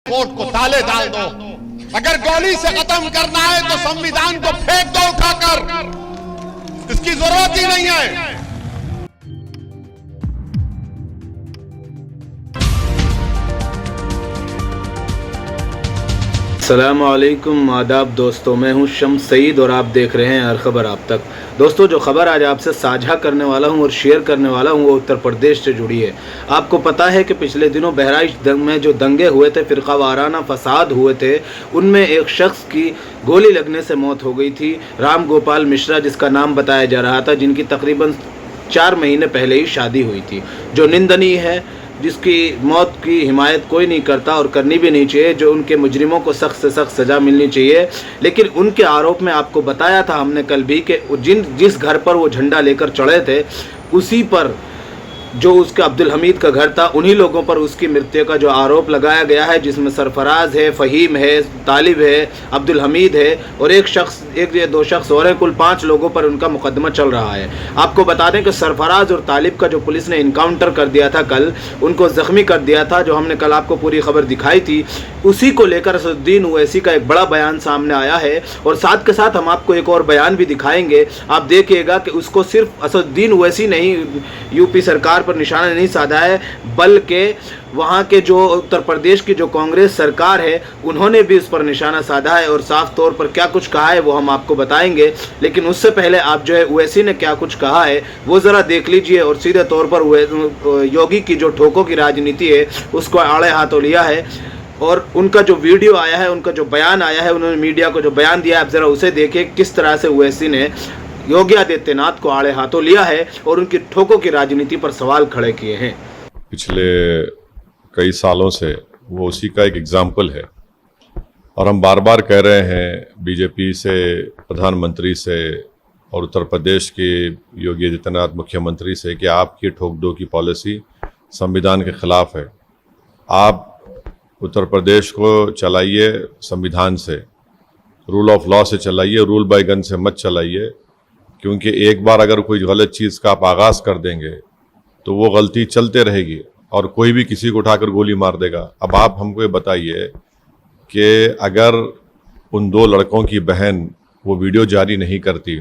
Court को ताले डाल दो। अगर गोली से खत्म करना है तो संविधान को फेंक दो उठाकर, इसकी जरूरत ही नहीं है। अस्सलामुअलैकुम, आदाब दोस्तों, मैं हूं शम्स सईद और आप देख रहे हैं हर खबर आप तक। दोस्तों, जो खबर आज आपसे साझा करने वाला हूं और शेयर करने वाला हूं वो उत्तर प्रदेश से जुड़ी है। आपको पता है कि पिछले दिनों बहराइच में जो दंगे हुए थे, फ़िरका वाराना फसाद हुए थे, उनमें एक शख्स की गोली लगने से मौत हो गई थी। राम गोपाल मिश्रा जिसका नाम बताया जा रहा था, जिनकी तकरीबन 4 महीने पहले ही शादी हुई थी, जो निंदनीय है, जिसकी मौत की हिमायत कोई नहीं करता और करनी भी नहीं चाहिए। जो उनके मुजरिमों को सख्त से सख्त सज़ा मिलनी चाहिए। लेकिन उनके आरोप में आपको बताया था हमने कल भी कि जिस घर पर वो झंडा लेकर चढ़े थे, उसी पर जो उसका अब्दुल हमीद का घर था, उन्हीं लोगों पर उसकी मृत्यु का जो आरोप लगाया गया है, जिसमें सरफराज है, फ़हीम है, तालिब है, अब्दुल हमीद है और एक या दो शख्स और हैं। कुल 5 लोगों पर उनका मुकदमा चल रहा है। आपको बता दें कि सरफराज और तालिब का जो पुलिस ने इनकाउंटर कर दिया था कल, उनको ज़ख्मी कर दिया था, जो हमने कल आपको पूरी खबर दिखाई थी, उसी को लेकर असदुद्दीन ओवैसी का एक बड़ा बयान सामने आया है। और साथ के साथ हम आपको एक और बयान भी दिखाएंगे। आप देखिएगा कि उसको सिर्फ असदुद्दीन ओवैसी नहीं, यूपी सरकार पर निशाना नहीं साधा है, बल्कि वहाँ के जो उत्तर प्रदेश की जो कांग्रेस सरकार है, उन्होंने भी इस पर निशाना साधा है। और साफ तौर पर क्या कुछ कहा है वो हम आपको बताएंगे। लेकिन उससे पहले आप जो है ओवैसी ने क्या कुछ कहा है वो ज़रा देख लीजिए। और सीधे तौर पर योगी की जो ठोकों की राजनीति है उसको आड़े हाथों लिया है। और उनका जो वीडियो आया है, उनका जो बयान आया है, उन्होंने मीडिया को जो बयान दिया है, आप ज़रा उसे देखिए किस तरह से ओवैसी ने योगी आदित्यनाथ को आड़े हाथों लिया है और उनकी ठोकों की राजनीति पर सवाल खड़े किए हैं। पिछले कई सालों से वो उसी का एक एग्जाम्पल है। और हम बार बार कह रहे हैं बीजेपी से, प्रधानमंत्री से और उत्तर प्रदेश के योगी आदित्यनाथ मुख्यमंत्री से कि आपकी ठोक दो की पॉलिसी संविधान के खिलाफ है। आप उत्तर प्रदेश को चलाइए संविधान से, रूल ऑफ लॉ से चलाइए, रूल बाय गन से मत चलाइए। क्योंकि एक बार अगर कोई गलत चीज़ का आप आगाज़ कर देंगे तो वो गलती चलते रहेगी और कोई भी किसी को उठाकर गोली मार देगा। अब आप हमको ये बताइए कि अगर उन 2 लड़कों की बहन वो वीडियो जारी नहीं करती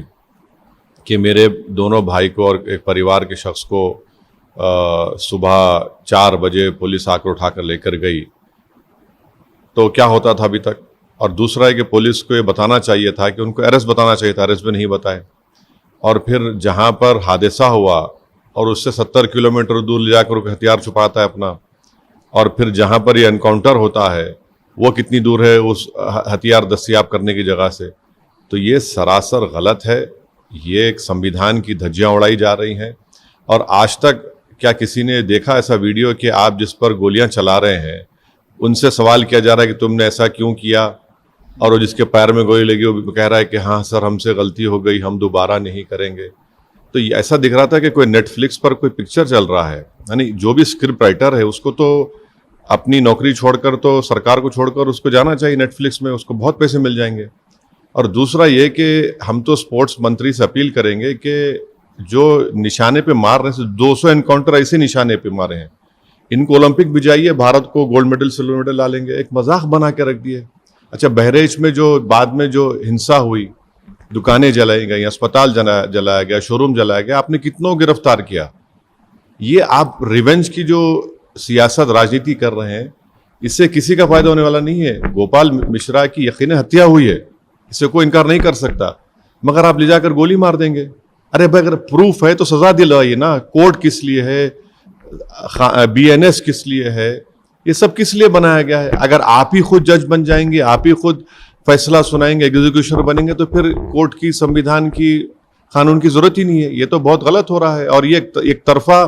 कि मेरे दोनों भाई को और एक परिवार के शख्स को सुबह 4 बजे पुलिस आकर उठाकर लेकर गई, तो क्या होता था अभी तक। और दूसरा है कि पुलिस को ये बताना चाहिए था कि उनको अरेस्ट बताना चाहिए था, अरेस्ट भी नहीं बताए। और फिर जहाँ पर हादसा हुआ और उससे 70 किलोमीटर दूर ले जाकर हथियार छुपाता है अपना, और फिर जहाँ पर ये एनकाउंटर होता है वो कितनी दूर है उस हथियार दस्तयाब करने की जगह से। तो ये सरासर गलत है। ये एक संविधान की धज्जियाँ उड़ाई जा रही हैं। और आज तक क्या किसी ने देखा ऐसा वीडियो कि आप जिस पर गोलियाँ चला रहे हैं उनसे सवाल किया जा रहा है कि तुमने ऐसा क्यों किया, और वो जिसके पैर में गोली लगी वो कह रहा है कि हाँ सर, हमसे गलती हो गई, हम दोबारा नहीं करेंगे। तो ऐसा दिख रहा था कि कोई नेटफ्लिक्स पर कोई पिक्चर चल रहा है। यानी जो भी स्क्रिप्ट राइटर है उसको तो अपनी नौकरी छोड़कर, तो सरकार को छोड़कर उसको जाना चाहिए नेटफ्लिक्स में, उसको बहुत पैसे मिल जाएंगे। और दूसरा ये कि हम तो स्पोर्ट्स मंत्री से अपील करेंगे कि जो निशाने पे मार रहे हैं, 200 एनकाउंटर ऐसे निशाने पे मारे हैं, इनको ओलंपिक भी जाइए, भारत को गोल्ड मेडल सिल्वर मेडल ला लेंगे। एक मजाक बना के रख दिए। अच्छा, बहरेच में जो बाद में जो हिंसा हुई, दुकानें जलाई गई, अस्पताल जलाया गया, शोरूम जलाया गया, आपने कितनों गिरफ्तार किया। ये आप रिवेंज की जो सियासत राजनीति कर रहे हैं, इससे किसी का फायदा होने वाला नहीं है। गोपाल मिश्रा की यकीन हत्या हुई है, इससे कोई इनकार नहीं कर सकता, मगर आप ले जाकर गोली मार देंगे। अरे भाई, अगर प्रूफ है तो सजा दिलाइए ना। कोर्ट किस लिए है, BNS किस लिए है, ये सब किस लिए बनाया गया है। अगर आप ही खुद जज बन जाएंगे, आप ही खुद फैसला सुनाएंगे, एग्जीक्यूशन बनेंगे, तो फिर कोर्ट की, संविधान की, कानून की जरूरत ही नहीं है। ये तो बहुत गलत हो रहा है। और ये एक तरफा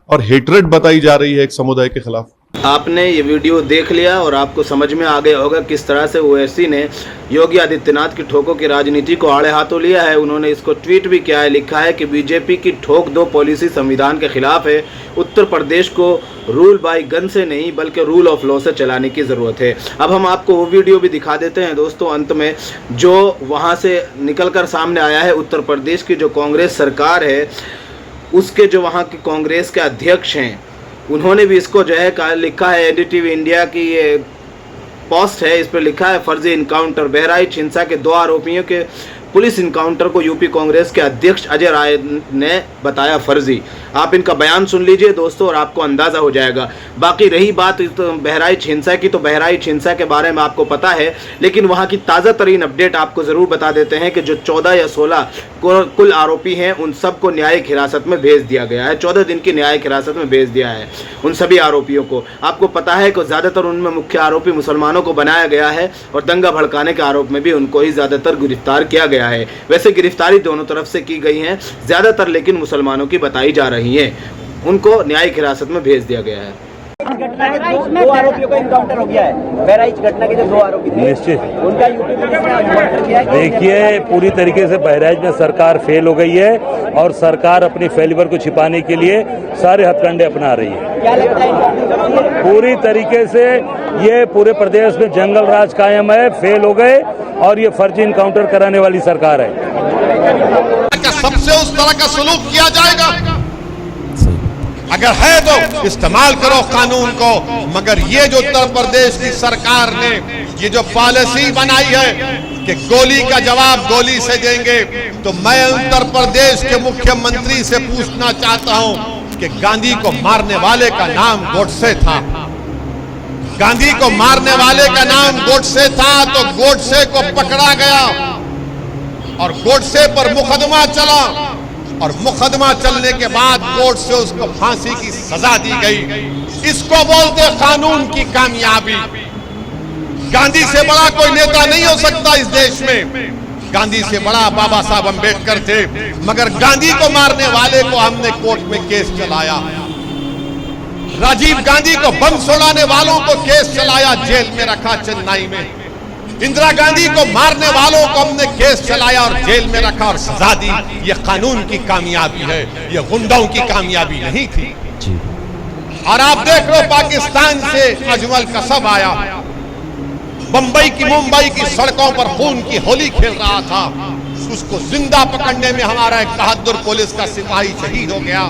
और हेट्रेड बताई जा रही है एक समुदाय के खिलाफ। आपने ये वीडियो देख लिया और आपको समझ में आ गया होगा किस तरह से ओवैसी ने योगी आदित्यनाथ की ठोकों की राजनीति को आड़े हाथों लिया है। उन्होंने इसको ट्वीट भी किया है, लिखा है कि बीजेपी की ठोक दो पॉलिसी संविधान के खिलाफ है। उत्तर प्रदेश को रूल बाय गन से नहीं बल्कि रूल ऑफ लॉ से चलाने की ज़रूरत है। अब हम आपको वो वीडियो भी दिखा देते हैं दोस्तों अंत में, जो वहाँ से निकल कर सामने आया है। उत्तर प्रदेश की जो कांग्रेस सरकार है, उसके जो वहाँ के कांग्रेस के अध्यक्ष हैं, उन्होंने भी इसको जो है लिखा है। एनडीटीवी इंडिया की ये पोस्ट है, इस पर लिखा है फर्जी इनकाउंटर। बहराइच हिंसा के 2 आरोपियों के पुलिस इनकाउंटर को यूपी कांग्रेस के अध्यक्ष अजय राय ने बताया फर्जी। आप इनका बयान सुन लीजिए दोस्तों और आपको अंदाज़ा हो जाएगा। बाकी रही बात तो बहराइच हिंसा की, तो बहराइच हिंसा के बारे में आपको पता है, लेकिन वहाँ की ताज़ा तरीन अपडेट आपको ज़रूर बता देते हैं कि जो 14 या 16 कुल आरोपी हैं उन सबको न्यायिक हिरासत में भेज दिया गया है। 14 दिन की न्यायिक हिरासत में भेज दिया है उन सभी आरोपियों को। आपको पता है कि ज़्यादातर उनमें मुख्य आरोपी मुसलमानों को बनाया गया है और दंगा भड़काने के आरोप में भी उनको ही ज़्यादातर गिरफ्तार किया गया है। वैसे गिरफ्तारी दोनों तरफ से की गई है, ज़्यादातर लेकिन मुसलमानों की बताई जा रही है। उनको न्यायिक हिरासत में भेज दिया गया है। घटना के 2 आरोपियों का इनकाउंटर हो गया है। बहराइच घटना के जो 2 आरोपी थे निश्चित उनका यूपी पुलिस ने एनकाउंटर किया है। देखिए, पूरी तरीके से बहराइच में सरकार फेल हो गई है और सरकार अपनी फेलियर को छिपाने के लिए सारे हथकंडे अपना रही है। क्या लगता है इनकाउंटर पूरी तरीके से ये पूरे प्रदेश में जंगल राज कायम है, फेल हो गए और ये फर्जी इनकाउंटर कराने वाली सरकार है। सबसे उस तरह का सलूक किया जाएगा, अगर है तो इस्तेमाल करो कानून को। मगर ये जो उत्तर प्रदेश की सरकार ने ये जो पॉलिसी बनाई है कि गोली का जवाब गोली से देंगे, तो मैं उत्तर प्रदेश के मुख्यमंत्री से पूछना चाहता हूं कि गांधी को मारने वाले का नाम गोडसे था। गांधी को मारने वाले का नाम गोडसे था, तो गोडसे को पकड़ा गया और गोडसे पर मुकदमा चला और मुकदमा चलने के बाद कोर्ट से उसको फांसी की सजा दी गई। इसको बोलते कानून की कामयाबी। गांधी से बड़ा कोई नेता नहीं हो सकता इस देश में। गांधी से बड़ा बाबा साहब अंबेडकर थे, मगर गांधी को मारने वाले को हमने कोर्ट में केस चलाया। राजीव गांधी को बम छोड़ाने वालों को केस चलाया, जेल में रखा चेन्नई में। इंदिरा गांधी को मारने वालों को हमने केस चलाया और जेल में रखा और सजा दी। ये कानून की कामयाबी है, ये गुंडों की कामयाबी नहीं थी। और आप देख लो, पाकिस्तान से अजमल कसब आया, बंबई की मुंबई की सड़कों पर खून की होली खेल रहा था। उसको जिंदा पकड़ने में हमारा एक बहादुर पुलिस का सिपाही शहीद हो गया।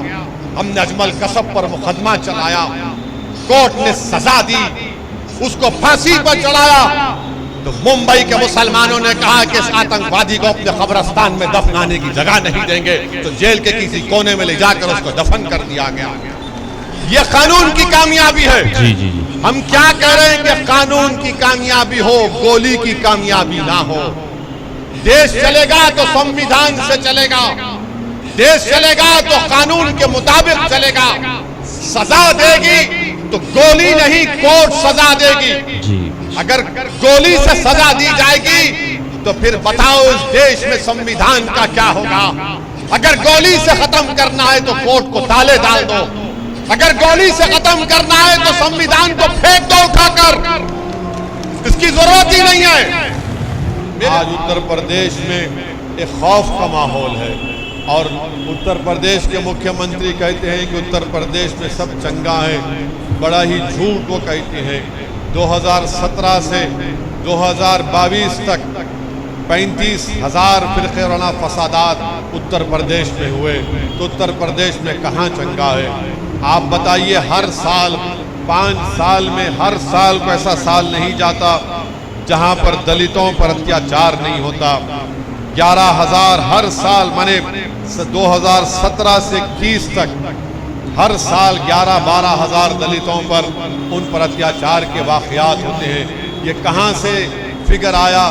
हमने अजमल कसब पर मुकदमा चलाया, कोर्ट ने सजा दी, उसको फांसी पर चढ़ाया। तो मुंबई के मुसलमानों ने कहा कि इस आतंकवादी को अपने कब्रिस्तान में दफनाने की जगह नहीं देंगे, तो जेल के किसी कोने में ले जाकर उसको दफन कर दिया गया। यह कानून की कामयाबी है। जी। हम क्या कह रहे हैं कि कानून की कामयाबी हो, गोली की कामयाबी ना हो। देश चलेगा तो संविधान से चलेगा, देश चलेगा तो कानून के मुताबिक चलेगा। सजा देगी तो गोली नहीं, कोर्ट सजा देगी। अगर गोली से सजा दी जाएगी तो फिर बताओ इस देश में संविधान का क्या होगा। अगर गोली से खत्म करना है तो कोर्ट को ताले डाल दो। अगर गोली से खत्म करना है तो संविधान को फेंक दो उठाकर, इसकी जरूरत ही नहीं है। आज उत्तर प्रदेश में एक खौफ का माहौल है और उत्तर प्रदेश के मुख्यमंत्री कहते हैं कि उत्तर प्रदेश में सब चंगा है। बड़ा ही झूठ वो कहते हैं। 2017 से 2022 तक 35,000 फिरक़े फसादात उत्तर प्रदेश में हुए, तो उत्तर प्रदेश में कहाँ चंगा है? आप बताइए, हर साल 5 साल में हर साल को ऐसा साल नहीं जाता जहाँ पर दलितों पर अत्याचार नहीं होता। 11,000 हर साल, माने 2017 से 21 तक हर साल 11-12 हज़ार दलितों पर उन पर अत्याचार के वाक़यात होते हैं। ये कहाँ से फिगर आया?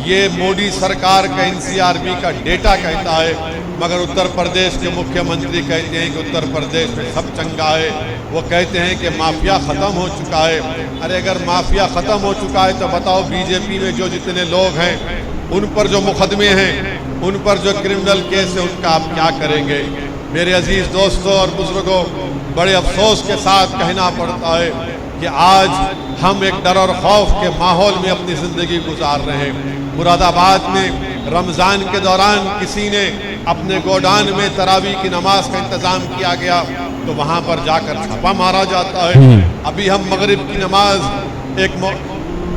ये मोदी सरकार का NCRB का डेटा कहता है, मगर उत्तर प्रदेश के मुख्यमंत्री कहते हैं कि उत्तर प्रदेश में सब चंगा है। वो कहते हैं कि माफिया ख़त्म हो चुका है। अरे अगर माफिया ख़त्म हो चुका है तो बताओ, बीजेपी में जो जितने लोग हैं उन पर जो मुकदमे हैं, उन पर जो क्रिमिनल केस है, उनका आप क्या करेंगे? मेरे अजीज दोस्तों और बुजुर्गों, बड़े अफसोस के साथ कहना पड़ता है कि आज हम एक डर और खौफ के माहौल में अपनी ज़िंदगी गुजार रहे हैं। मुरादाबाद में रमज़ान के दौरान किसी ने अपने गोडान में तरावी की नमाज का इंतज़ाम किया गया, तो वहाँ पर जाकर छापा मारा जाता है। अभी हम मगरिब की नमाज एक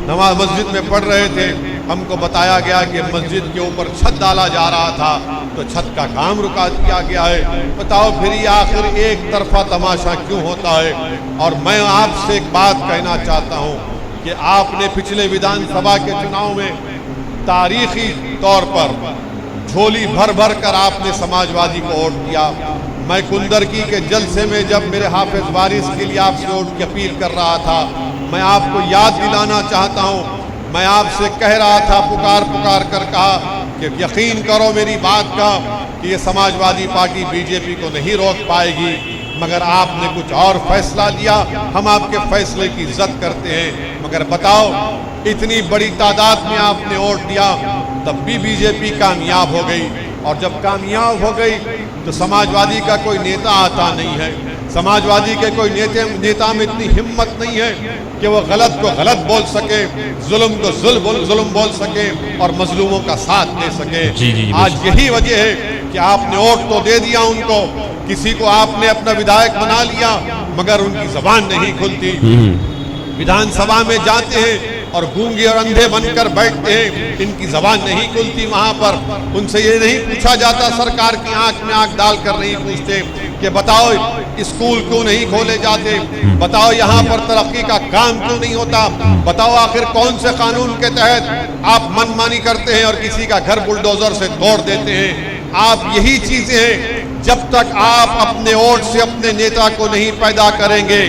नमाज मस्जिद में पढ़ रहे थे, हमको बताया गया कि मस्जिद के ऊपर छत डाला जा रहा था, तो छत का काम रुका दिया गया है। बताओ फिर ये आखिर एक तरफा तमाशा क्यों होता है? और मैं आपसे एक बात कहना चाहता हूँ कि आपने पिछले विधानसभा के चुनाव में तारीखी तौर पर झोली भर भर कर आपने समाजवादी को वोट दिया। मैं कुंदरकी के जलसे में जब मेरे हाफिज वारिस के लिए आपसे वोट की अपील कर रहा था, मैं आपको याद दिलाना चाहता हूँ, मैं आपसे कह रहा था, पुकार पुकार कर कहा कि यकीन करो मेरी बात का कि ये समाजवादी पार्टी बीजेपी को नहीं रोक पाएगी, मगर आपने कुछ और फैसला लिया। हम आपके फैसले की इज्जत करते हैं, मगर बताओ इतनी बड़ी तादाद में आपने वोट दिया, तब भी बीजेपी कामयाब हो गई। और जब कामयाब हो गई तो समाजवादी का कोई नेता आता नहीं है, समाजवादी के कोई नेता में इतनी हिम्मत नहीं है कि वो गलत को गलत बोल सके, जुल्म को जुल्म बोल सके और मजलूमों का साथ दे सके। आज यही वजह है कि आपने वोट तो दे दिया उनको, किसी को आपने अपना विधायक बना लिया, मगर उनकी जबान नहीं खुलती। विधानसभा में जाते हैं और गूंगे और अंधे बनकर बैठते हैं, इनकी जबान नहीं खुलती। वहां पर उनसे ये नहीं पूछा जाता, सरकार की आंख में आंख डालकर नहीं पूछते कि बताओ स्कूल क्यों नहीं खोले जाते, बताओ यहाँ पर तरक्की का काम क्यों नहीं होता, बताओ आखिर कौन से कानून के तहत आप मनमानी करते हैं और किसी का घर बुलडोजर से तोड़ देते हैं। आप यही चीजें हैं, जब तक आप अपने वोट से अपने नेता को नहीं पैदा करेंगे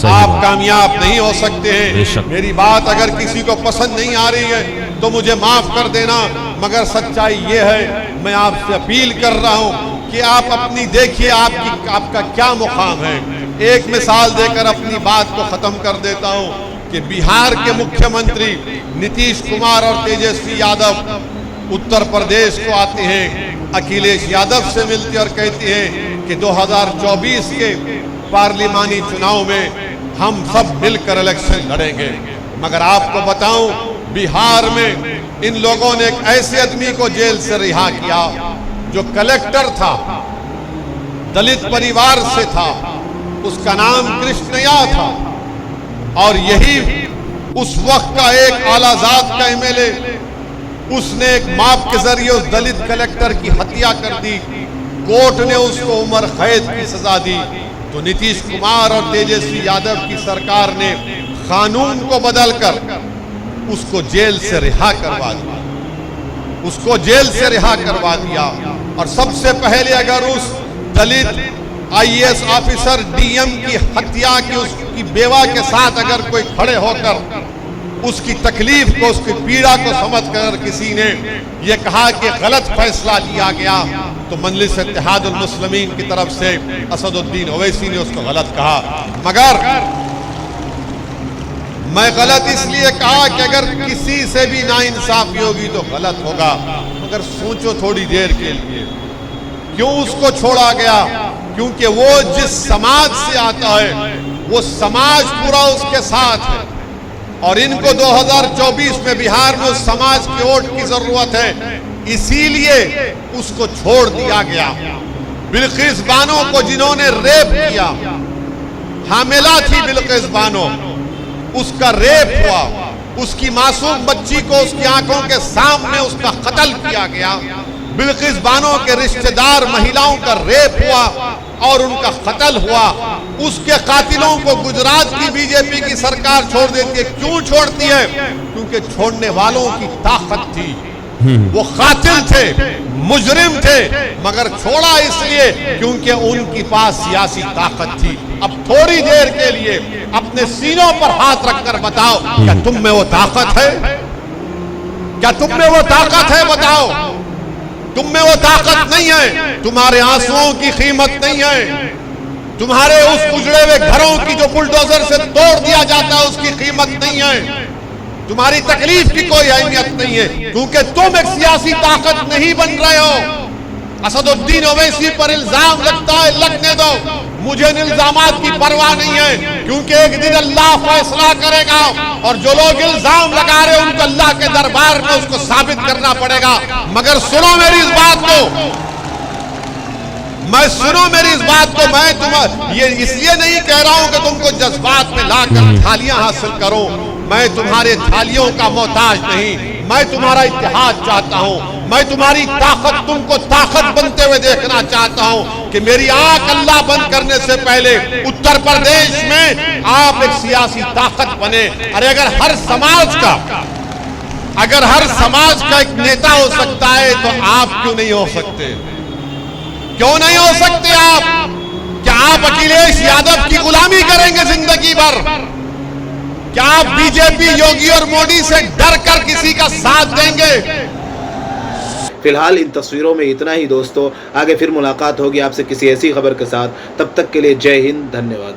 आप कामयाब नहीं हो सकते हैं। मेरी बात अगर किसी को पसंद नहीं आ रही है तो मुझे माफ कर देना, मगर सच्चाई ये है, मैं आपसे अपील कर रहा हूं कि आप अपनी देखिए आपका क्या मुकाम है। एक मिसाल देकर अपनी बात को खत्म कर देता हूं कि बिहार के मुख्यमंत्री नीतीश कुमार और तेजस्वी यादव उत्तर प्रदेश को आते हैं, अखिलेश यादव से मिलते और कहते हैं कि 2024 के पार्लिमानी चुनाव में हम सब मिलकर इलेक्शन लड़ेंगे। मगर आपको बताऊं, बिहार में इन लोगों ने एक ऐसे आदमी को जेल से रिहा किया जो कलेक्टर था, दलित परिवार से था, उसका नाम कृष्णया था, और यही उस वक्त का एक आलाजाद का एमएलए, उसने एक माप के जरिए उस दलित कलेक्टर की हत्या कर दी। कोर्ट ने उसको उम्र कैद की सजा दी। तो नीतीश कुमार और तेजस्वी यादव की सरकार ने कानून को बदलकर उसको जेल से रिहा करवा दिया, उसको जेल से रिहा करवा दिया। और सबसे पहले अगर उस दलित आईएएस ऑफिसर डीएम की हत्या की उसकी बेवा के साथ अगर कोई खड़े होकर उसकी तकलीफ को, उसकी पीड़ा को समझकर किसी ने यह कहा कि गलत फैसला लिया गया, तो मजलिस इत्तेहादुल मुस्लिमीन की तरफ से असदुद्दीन ओवैसी ने उसको गलत कहा। मगर मैं गलत इसलिए कहा कि अगर किसी से भी नाइंसाफी होगी तो गलत होगा, मगर सोचो थोड़ी देर के लिए क्यों उसको छोड़ा गया, क्योंकि वो जिस समाज से आता है वो समाज पूरा उसके साथ है, और इनको 2024 में बिहार में उस समाज की वोट की जरूरत है, इसीलिए उसको छोड़ दिया गया। बिल्किस बानो को जिन्होंने रेप किया, हामिला थी बिल्किस बानो, उसका रेप हुआ, उसकी मासूम बच्ची को उसकी आंखों के सामने उसका कत्ल किया गया। बिल्किस बानो के रिश्तेदार महिलाओं का रेप हुआ और उनका कत्ल हुआ। उसके कातिलों को गुजरात की बीजेपी की सरकार छोड़ देती है। क्यों छोड़ती है? क्योंकि छोड़ने वालों की ताकत थी, वो कातिल थे, मुजरिम थे, मगर छोड़ा इसलिए क्योंकि उनके पास सियासी ताकत थी। अब थोड़ी देर के लिए अपने सीनों पर हाथ रखकर बताओ, क्या तुम में वो ताकत है? क्या तुम में वो ताकत है? बताओ, तुम में वो ताकत नहीं है। तुम्हारे आंसुओं की कीमत नहीं है, तुम्हारे उस उजड़े हुए घरों की जो बुलडोजर से तोड़ दिया जाता है उसकी कीमत नहीं है, तुम्हारी तकलीफ की कोई अहमियत नहीं है, क्योंकि तुम एक सियासी ताकत नहीं बन रहे हो। असदुद्दीन ओवैसी पर इल्जाम लगता है, लगने दो, मुझे इन इल्जामात की परवाह नहीं है, क्योंकि एक दिन अल्लाह फैसला करेगा और जो लोग इल्जाम लगा रहे हैं उनको अल्लाह के दरबार में उसको साबित करना पड़ेगा। मगर सुनो मेरी इस बात को, सुनो मेरी इस बात को, मैं तुम्हें ये इसलिए नहीं कह रहा हूं कि तुमको जज्बात में लाकर थालियां हासिल करो, मैं तुम्हारे थालियों का मोहताज नहीं, मैं तुम्हारा इत्तेहाद चाहता हूं, मैं तुम्हारी ताकत, तुमको ताकत बनते हुए देखना चाहता हूं। कि मेरी आंख अल्लाह बंद करने से पहले उत्तर प्रदेश में आप एक सियासी ताकत बने। अरे अगर हर समाज का एक नेता हो सकता है तो आप क्यों नहीं हो सकते? क्यों नहीं हो सकते आप? क्या आप अखिलेश यादव की गुलामी करेंगे जिंदगी भर? क्या आप बीजेपी, योगी और मोदी से डर कर किसी का साथ देंगे? फिलहाल इन तस्वीरों में इतना ही दोस्तों। आगे फिर मुलाकात होगी आपसे किसी ऐसी खबर के साथ। तब तक के लिए जय हिंद, धन्यवाद।